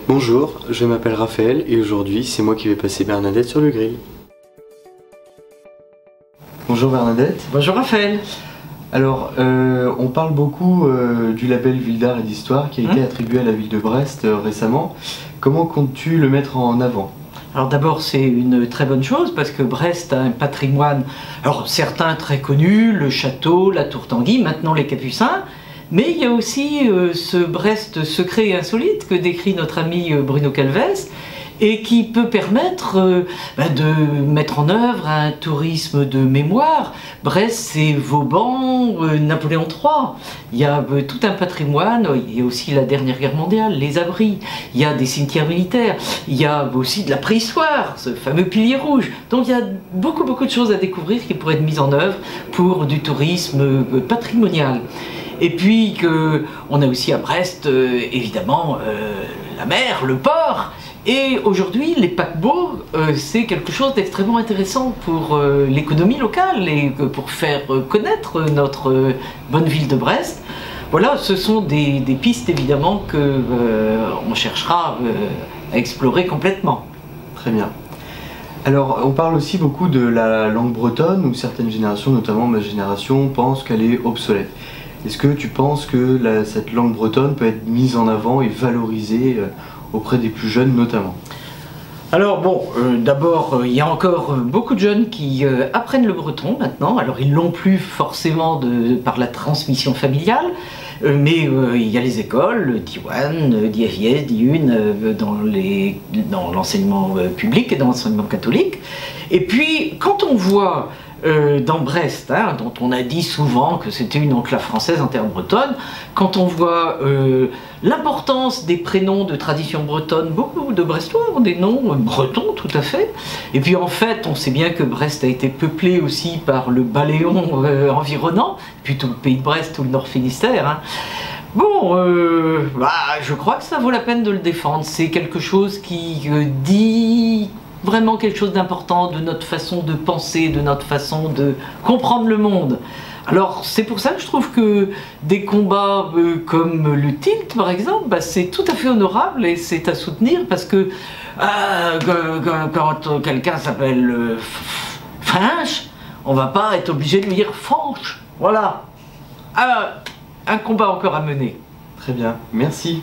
Bonjour, je m'appelle Raphaël et aujourd'hui c'est moi qui vais passer Bernadette sur le grill. Bonjour Bernadette. Bonjour Raphaël. Alors, on parle beaucoup du label Ville d'Art et d'Histoire qui a été attribué à la ville de Brest récemment. Comment comptes-tu le mettre en avant ? Alors d'abord c'est une très bonne chose parce que Brest a un patrimoine, alors certains très connus, le château, la tour Tanguy, maintenant les Capucins, mais il y a aussi ce Brest secret et insolite que décrit notre ami Bruno Calves et qui peut permettre de mettre en œuvre un tourisme de mémoire. Brest, c'est Vauban, Napoléon III. Il y a tout un patrimoine, il y a aussi la dernière guerre mondiale, les abris, il y a des cimetières militaires, il y a aussi de la préhistoire, ce fameux pilier rouge. Donc il y a beaucoup de choses à découvrir qui pourraient être mises en œuvre pour du tourisme patrimonial. Et puis on a aussi à Brest, évidemment, la mer, le port. Et aujourd'hui, les paquebots, c'est quelque chose d'extrêmement intéressant pour l'économie locale et pour faire connaître notre bonne ville de Brest. Voilà, ce sont des pistes évidemment que on cherchera à explorer complètement. Très bien. Alors, on parle aussi beaucoup de la langue bretonne où certaines générations, notamment ma génération, pensent qu'elle est obsolète. Est-ce que tu penses que cette langue bretonne peut être mise en avant et valorisée auprès des plus jeunes notamment? Alors bon, d'abord, il y a encore beaucoup de jeunes qui apprennent le breton maintenant. Alors ils l'ont plus forcément par la transmission familiale, mais il y a les écoles, Diwan, Diavies, Diyun, dans l'enseignement public et dans l'enseignement catholique. Et puis quand on voit dans Brest, dont on a dit souvent que c'était une enclave française en terre bretonne, quand on voit l'importance des prénoms de tradition bretonne, beaucoup de Brestois ont des noms bretons tout à fait, et puis en fait on sait bien que Brest a été peuplé aussi par le Baléon environnant, puis tout le pays de Brest, tout le Nord Finistère. Bon, je crois que ça vaut la peine de le défendre, c'est quelque chose qui dit vraiment quelque chose d'important de notre façon de penser, de notre façon de comprendre le monde. Alors c'est pour ça que je trouve que des combats comme le tilt par exemple, c'est tout à fait honorable et c'est à soutenir parce que quand quelqu'un s'appelle Finch, on va pas être obligé de lui dire Fanche. Voilà. Un combat encore à mener. Très bien, merci.